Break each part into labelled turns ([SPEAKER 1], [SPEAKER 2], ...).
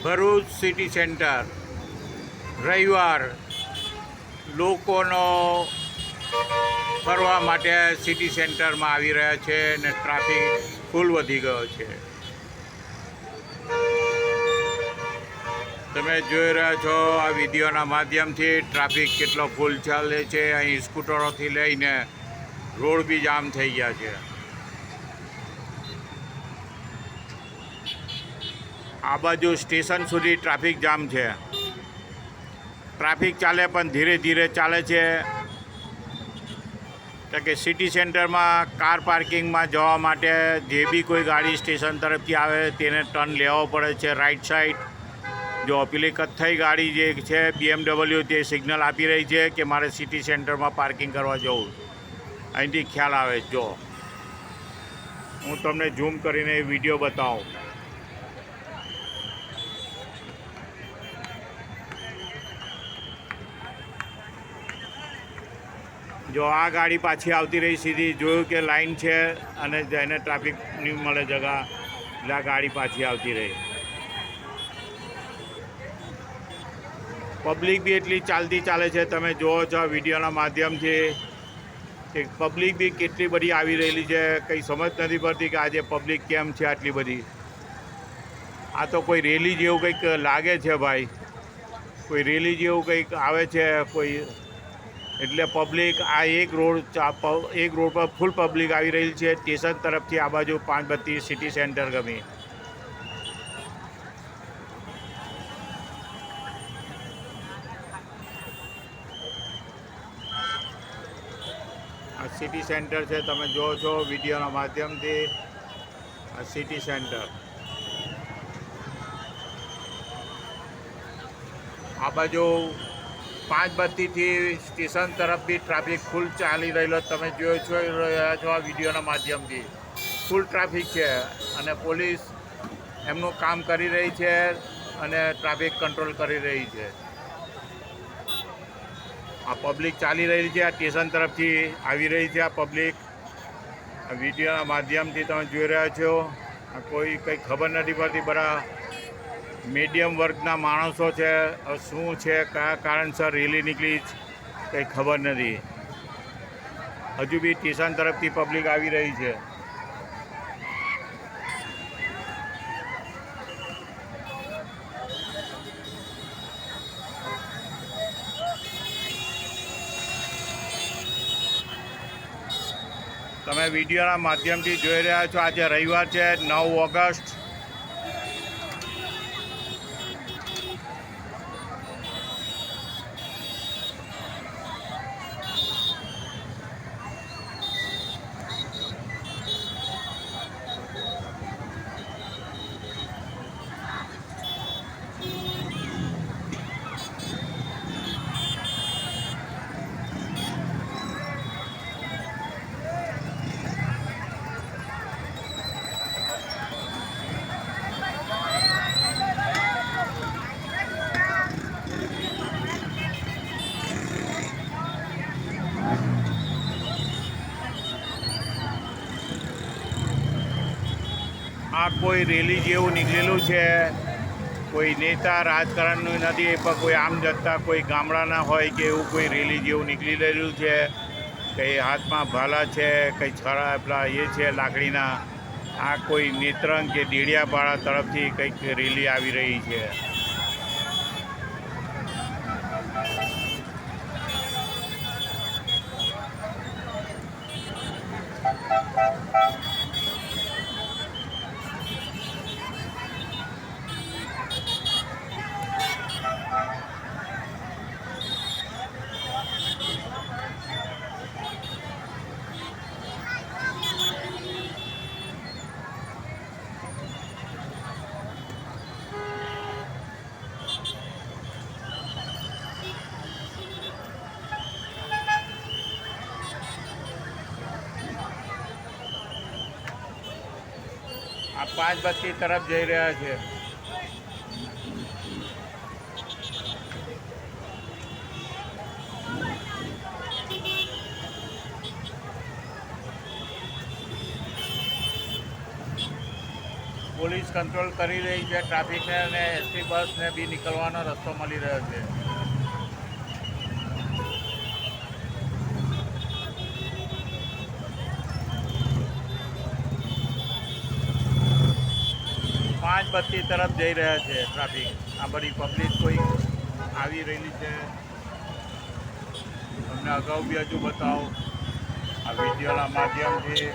[SPEAKER 1] Bharuch city centre રવિવાર લોકોનો ફરવા માટે સિટી સેન્ટરમાં આવી રહ્યા છે અને ટ્રાફિક ફૂલ વધી ગયો છે. તમે જોઈ રહ્યા છો આ વિડીયોના માધ્યમથી ટ્રાફિક કેટલો ફૂલ ચાલે છે. અહીં સ્કૂટરોથી લઈને રોડ બી જામ થઈ ગયા છે. આ બાજુ સ્ટેશન સુધી ટ્રાફિક જામ છે. ટ્રાફિક ચાલે પણ ધીરે ધીરે ચાલે છે, કારણ કે સિટી સેન્ટરમાં કાર પાર્કિંગમાં જવા માટે જે બી કોઈ ગાડી સ્ટેશન તરફથી આવે તેને ટર્ન લેવો પડે છે રાઈટ સાઈડ. જો પેલી કથ્થઈ ગાડી જે છે BMW તે સિગ્નલ આપી રહી છે કે મારે સિટી સેન્ટરમાં પાર્કિંગ કરવા જવું. અહીંથી ખ્યાલ આવે. જો હું તમને ઝૂમ કરીને વિડીયો બતાવું. જો આ ગાડી પાછી આવતી રહી સીધી, જોયું કે લાઈન છે અને જઈને ટ્રાફિક નહીં મળે જગા એટલે આ ગાડી પાછી આવતી રહી. પબ્લિક બી એટલી ચાલતી ચાલે છે. તમે જુઓ છો વિડીયોના માધ્યમથી કે પબ્લિક બી કેટલી બધી આવી રહેલી છે. કંઈ સમજ નથી પડતી કે આજે પબ્લિક કેમ છે આટલી બધી. આ તો કોઈ રેલી જેવું કંઈક લાગે છે ભાઈ, કોઈ રેલી જેવું કંઈક આવે છે કોઈ, એટલે પબ્લિક આ એક રોડ પર ફૂલ પબ્લિક આવી રહી છે સ્ટેશન તરફથી. આ બાજુ 532 સિટી સેન્ટર ગમી. આ સિટી સેન્ટર છે, તમે જુઓ છો વિડીયોના માધ્યમથી. આ સિટી સેન્ટર આ બાજુ 532થી સ્ટેશન તરફ બી ટ્રાફિક ફૂલ ચાલી રહેલો તમે જોઈ રહ્યા છો આ વિડીયોના માધ્યમથી. ફૂલ ટ્રાફિક છે અને પોલીસ એમનું કામ કરી રહી છે અને ટ્રાફિક કંટ્રોલ કરી રહી છે. આ પબ્લિક ચાલી રહી છે, આ સ્ટેશન તરફથી આવી રહી છે. આ પબ્લિક આ વિડીયોના માધ્યમથી તમે જોઈ રહ્યા છો. આ કોઈ કંઈ ખબર નથી પડતી. બધા મીડિયમ વર્ગના માણસો છે. શું છે, કયા કારણસર રેલી નીકળી કંઈ ખબર નથી. હજુ બી સ્ટેશન તરફથી પબ્લિક આવી રહી છે. તમે વિડીયોના માધ્યમથી જોઈ રહ્યા છો. આજે રવિવાર છે, 9 ઓગસ્ટ. આ કોઈ રેલી જેવું નીકળેલું છે. કોઈ નેતા રાજકારણનું નથી, પણ કોઈ આમ જનતા કોઈ ગામડાના હોય કે એવું કોઈ રેલી જેવું નીકળી રહેલું છે. કંઈ હાથમાં ભાલા છે, કંઈ છરા પેલા એ છે લાકડીના. આ કોઈ નેત્રંગ કે ડેડિયાપાડા તરફથી કંઈક રેલી આવી રહી છે. આ 532 તરફ જઈ રહ્યા છે. પોલીસ કંટ્રોલ કરી રહી છે ટ્રાફિકને, અને એસટી બસને બી નીકળવાનો રસ્તો મળી રહ્યો છે. પાંચ બત્તી તરફ જઈ રહ્યા છે ટ્રાફિક. આ બધી પબ્લિક કોઈ આવી રહેલી છે. તમને અગાઉ બી હજુ બતાવો આ વિડીયોના માધ્યમથી.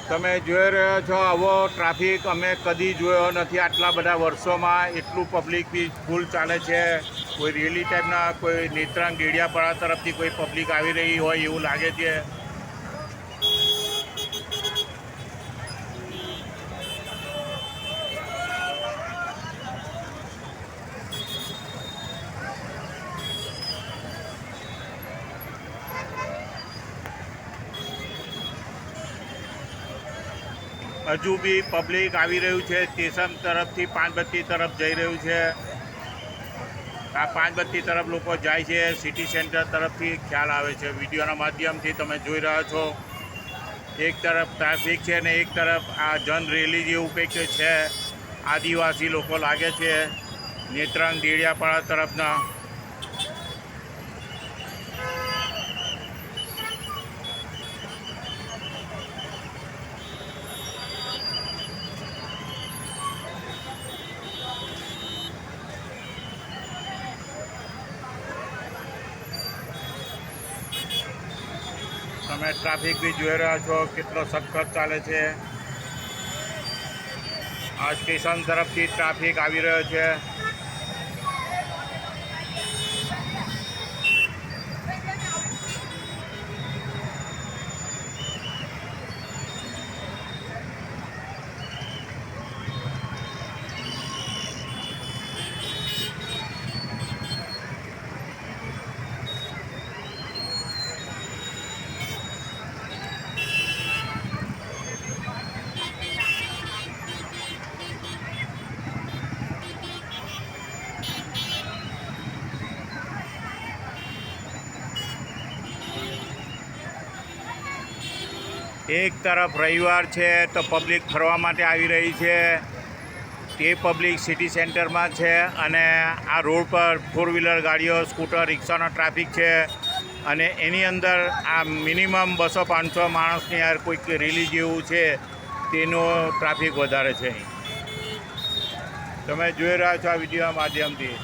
[SPEAKER 1] તમે જોઈ રહ્યા છો આવો ટ્રાફિક અમે કદી જોયો નથી આટલા બધા વર્ષોમાં. એટલું પબ્લિક બી ફૂલ ચાલે છે. કોઈ રેલી ટાઈપના, કોઈ નેત્રાંગ ડેડિયાપાડા તરફથી કોઈ પબ્લિક આવી રહી હોય એવું લાગે છે. હજુ બી પબ્લિક આવી રહ્યું છે. સ્ટેશન તરફથી પાંચબત્તી તરફ જઈ રહ્યું છે. આ પાંચબત્તી તરફ લોકો જાય છે. સિટી સેન્ટર તરફથી ખ્યાલ આવે છે. વિડીયોના માધ્યમથી તમે જોઈ રહ્યા છો. એક તરફ ટ્રાફિક છે ને એક તરફ આ જન રેલી જેવું કંઈક છે. આદિવાસી લોકો લાગે છે નેત્રાંગ ડેડિયાપાડા તરફના. તમે ટ્રાફિક બી જોઈ રહ્યા છો કેટલો સખત ચાલે છે. આ સ્ટેશન તરફથી ટ્રાફિક આવી રહ્યો છે. એક તરફ રવિવાર છે તો પબ્લિક ફરવા માટે આવી રહી છે. તે પબ્લિક સિટી સેન્ટરમાં છે અને આ રોડ પર ફોર વ્હીલર ગાડીઓ, સ્કૂટર, રિક્ષાનો ટ્રાફિક છે. અને એની અંદર આ મિનિમમ 200-500 માણસની યાર કોઈક રેલી જેવું છે તેનો ટ્રાફિક વધારે છે. તમે જોઈ રહ્યા છો આ વિડીયો માધ્યમથી.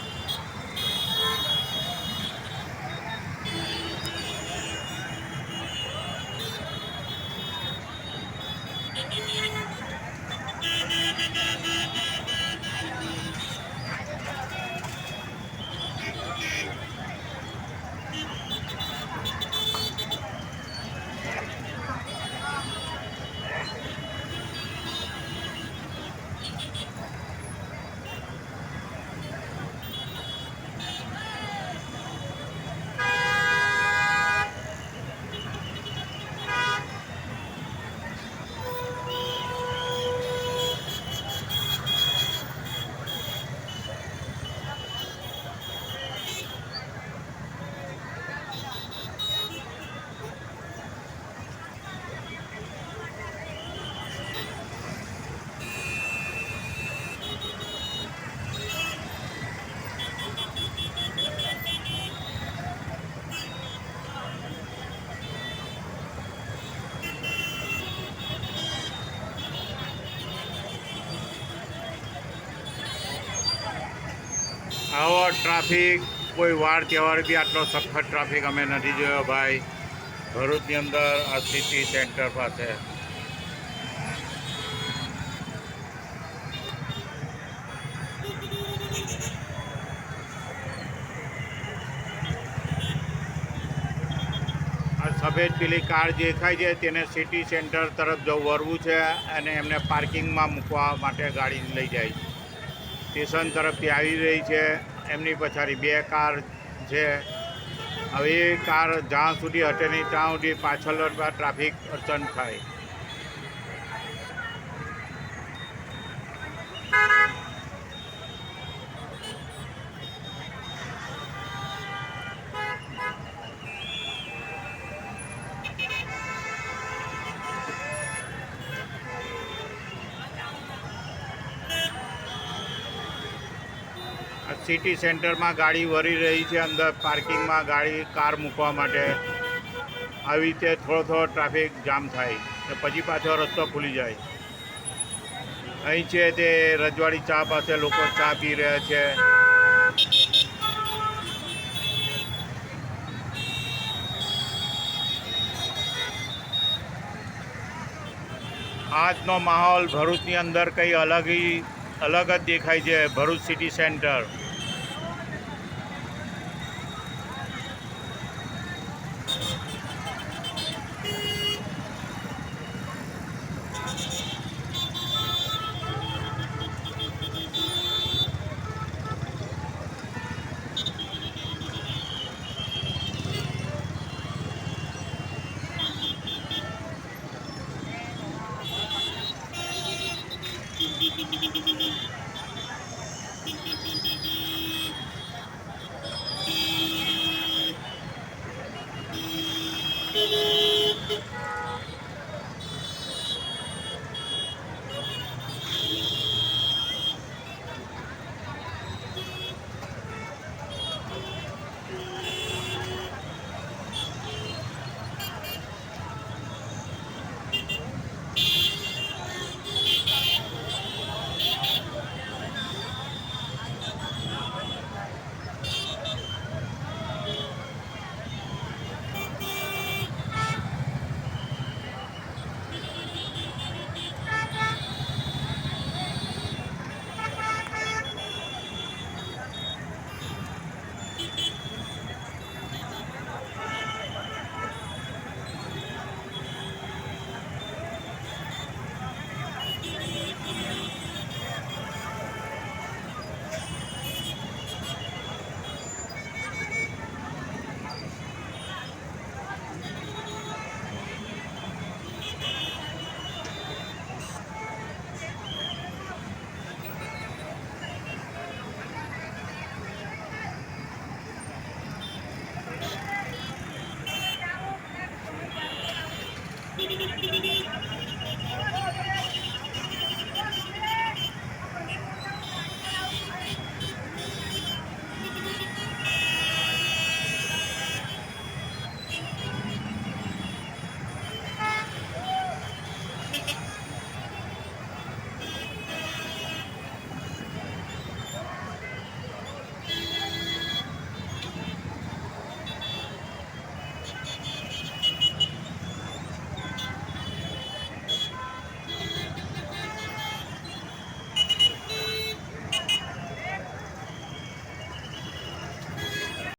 [SPEAKER 1] આવો ટ્રાફિક કોઈ વાર તહેવાર બી આટલો સખત ટ્રાફિક અમે નથી જોયો ભાઈ. ભરૂચની અંદર આ સિટી સેન્ટર પાસે સફેદ પેલી કાર દેખાય છે તેને સિટી સેન્ટર તરફ વળવું છે અને એમને પાર્કિંગમાં મૂકવા માટે ગાડી લઈ જાય છે. સ્ટેશન તરફથી આવી રહી છે. એમની પછાડી 2 કાર છે. હવે એ કાર જ્યાં સુધી હટે નહીં ત્યાં સુધી પાછળ ટ્રાફિક અડચણ થાય. સિટી સેન્ટરમાં ગાડી વળી રહી છે, અંદર પાર્કિંગમાં કાર મૂકવા માટે. આવી રીતે થોડો ટ્રાફિક જામ થાય ને પછી પાછો રસ્તો ખુલી જાય. અહીં છે તે રજવાડી ચા પાસે લોકો ચા પી રહ્યા છે. આજનો માહોલ ભરૂચની અંદર કંઈ અલગ જ દેખાય છે. Bharuch city centre